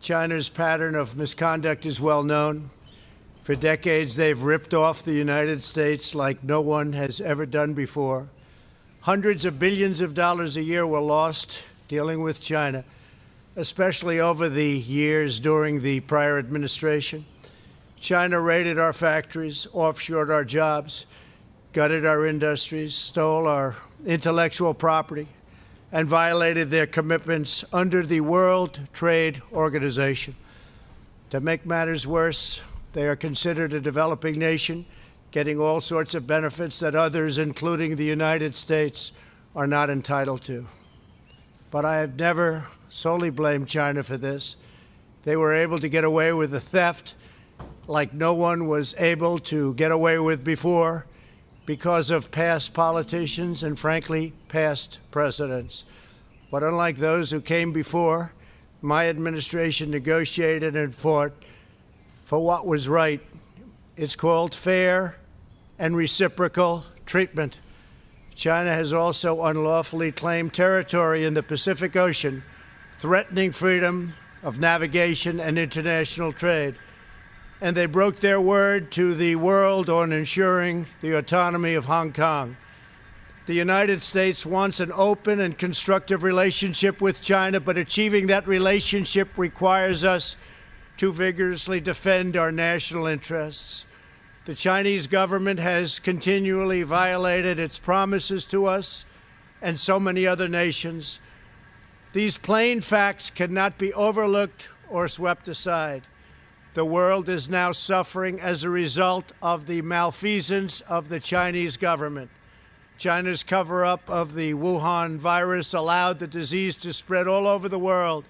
China's pattern of misconduct is well known. For decades, they've ripped off the United States like no one has ever done before. Hundreds of billions of dollars a year were lost dealing with China, especially over the years during the prior administration. China raided our factories, offshored our jobs, gutted our industries, stole our intellectual property, and violated their commitments under the World Trade Organization. To make matters worse, they are considered a developing nation, getting all sorts of benefits that others, including the United States, are not entitled to. But I have never solely blamed China for this. They were able to get away with the theft like no one was able to get away with before because of past politicians and, frankly, past presidents. But unlike those who came before, my administration negotiated and fought for what was right. It's called fair and reciprocal treatment. China has also unlawfully claimed territory in the Pacific Ocean, threatening freedom of navigation and international trade. And they broke their word to the world on ensuring the autonomy of Hong Kong. The United States wants an open and constructive relationship with China, but achieving that relationship requires us to vigorously defend our national interests. The Chinese government has continually violated its promises to us and so many other nations. These plain facts cannot be overlooked or swept aside. The world is now suffering as a result of the malfeasance of the Chinese government. China's cover-up of the Wuhan virus allowed the disease to spread all over the world,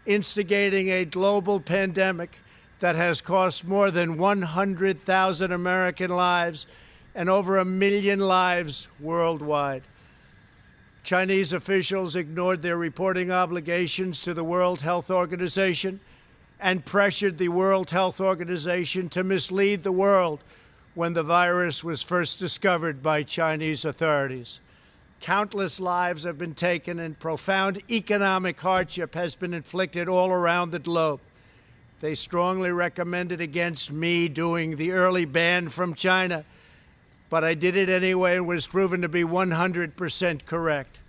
instigating a global pandemic that has cost more than 100,000 American lives and over 1 million lives worldwide. Chinese officials ignored their reporting obligations to the World Health Organization and pressured the World Health Organization to mislead the world when the virus was first discovered by Chinese authorities. Countless lives have been taken and profound economic hardship has been inflicted all around the globe. They strongly recommended against me doing the early ban from China, but I did it anyway and was proven to be 100% correct.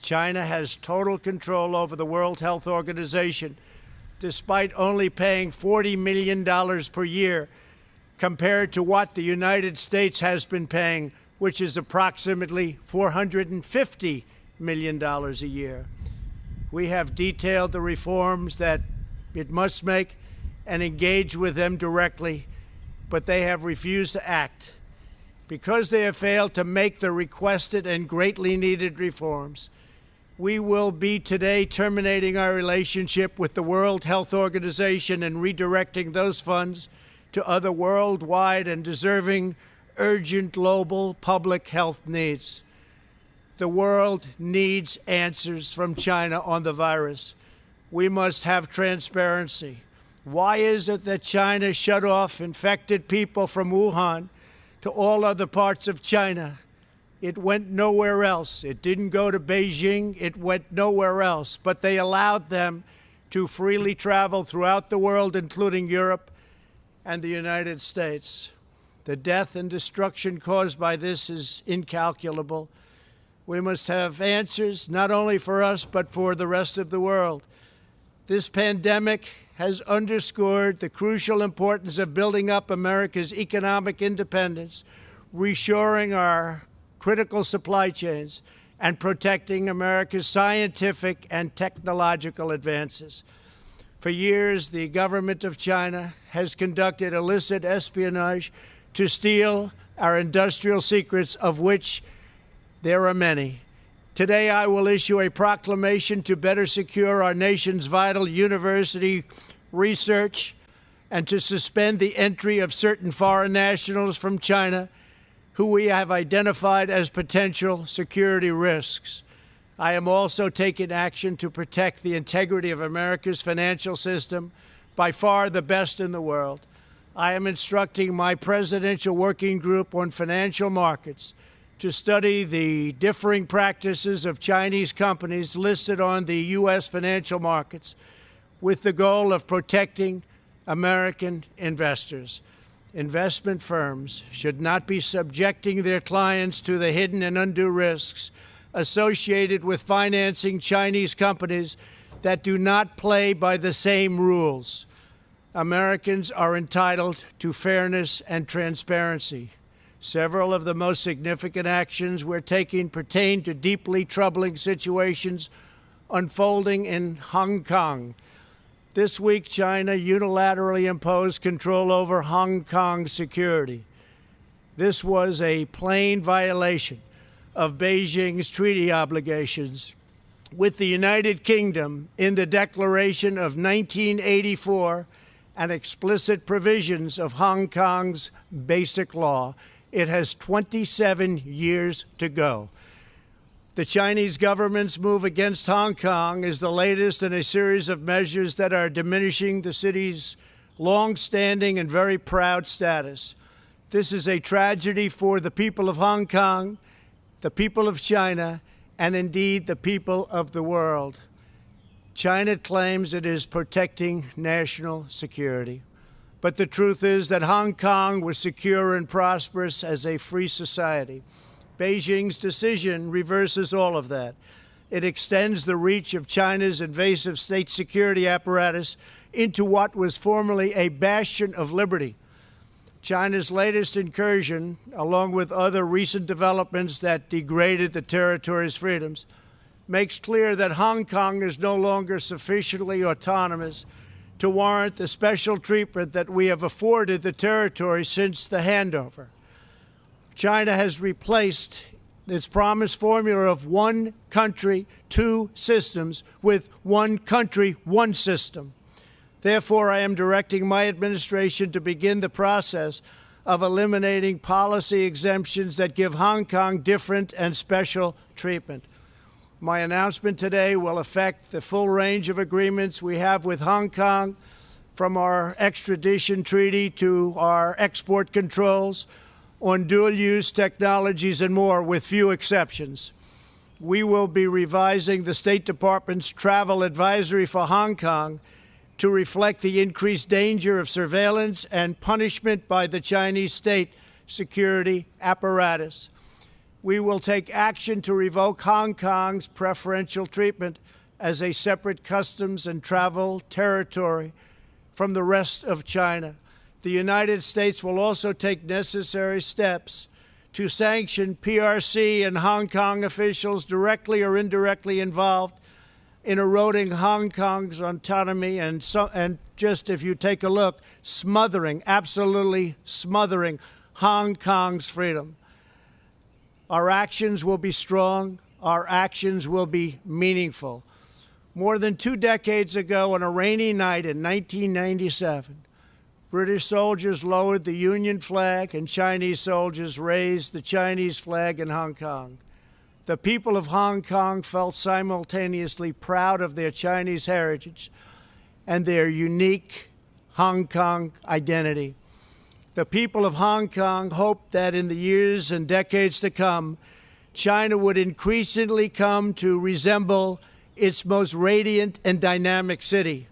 China has total control over the World Health Organization, despite only paying $40 million per year compared to what the United States has been paying, which is approximately $450 million a year. We have detailed the reforms that it must make and engage with them directly, but they have refused to act. Because they have failed to make the requested and greatly needed reforms, we will be today terminating our relationship with the World Health Organization and redirecting those funds to other worldwide and deserving urgent global public health needs. The world needs answers from China on the virus. We must have transparency. Why is it that China shut off infected people from Wuhan to all other parts of China? It went nowhere else. It didn't go to Beijing. It went nowhere else. But they allowed them to freely travel throughout the world, including Europe and the United States. The death and destruction caused by this is incalculable. We must have answers, not only for us, but for the rest of the world. This pandemic has underscored the crucial importance of building up America's economic independence, reshoring our critical supply chains, and protecting America's scientific and technological advances. For years, the government of China has conducted illicit espionage to steal our industrial secrets, of which there are many. Today, I will issue a proclamation to better secure our nation's vital university research and to suspend the entry of certain foreign nationals from China who we have identified as potential security risks. I am also taking action to protect the integrity of America's financial system, by far the best in the world. I am instructing my presidential working group on financial markets to study the differing practices of Chinese companies listed on the U.S. financial markets. with the goal of protecting American investors. Investment firms should not be subjecting their clients to the hidden and undue risks associated with financing Chinese companies that do not play by the same rules. Americans are entitled to fairness and transparency. Several of the most significant actions we're taking pertain to deeply troubling situations unfolding in Hong Kong. This week, China unilaterally imposed control over Hong Kong's security. This was a plain violation of Beijing's treaty obligations with the United Kingdom in the Declaration of 1984 and explicit provisions of Hong Kong's Basic Law. It has 27 years to go. The Chinese government's move against Hong Kong is the latest in a series of measures that are diminishing the city's long-standing and very proud status. This is a tragedy for the people of Hong Kong, the people of China, and indeed the people of the world. China claims it is protecting national security. But the truth is that Hong Kong was secure and prosperous as a free society. Beijing's decision reverses all of that. It extends the reach of China's invasive state security apparatus into what was formerly a bastion of liberty. China's latest incursion, along with other recent developments that degraded the territory's freedoms, makes clear that Hong Kong is no longer sufficiently autonomous to warrant the special treatment that we have afforded the territory since the handover. China has replaced its promised formula of one country, two systems with one country, one system. Therefore, I am directing my administration to begin the process of eliminating policy exemptions that give Hong Kong different and special treatment. My announcement today will affect the full range of agreements we have with Hong Kong, from our extradition treaty to our export controls on dual-use technologies and more, with few exceptions. We will be revising the State Department's travel advisory for Hong Kong to reflect the increased danger of surveillance and punishment by the Chinese state security apparatus. We will take action to revoke Hong Kong's preferential treatment as a separate customs and travel territory from the rest of China. The United States will also take necessary steps to sanction PRC and Hong Kong officials directly or indirectly involved in eroding Hong Kong's autonomy and just, if you take a look, absolutely smothering Hong Kong's freedom. Our actions will be strong. Our actions will be meaningful. More than 2 decades ago, on a rainy night in 1997, British soldiers lowered the Union flag and Chinese soldiers raised the Chinese flag in Hong Kong. The people of Hong Kong felt simultaneously proud of their Chinese heritage and their unique Hong Kong identity. The people of Hong Kong hoped that in the years and decades to come, China would increasingly come to resemble its most radiant and dynamic city.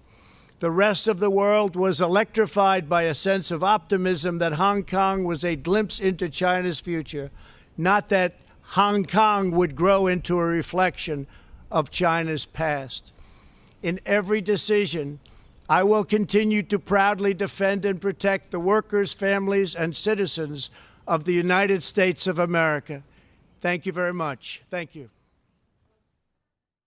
The rest of the world was electrified by a sense of optimism that Hong Kong was a glimpse into China's future, not that Hong Kong would grow into a reflection of China's past. In every decision, I will continue to proudly defend and protect the workers, families, and citizens of the United States of America. Thank you very much. Thank you.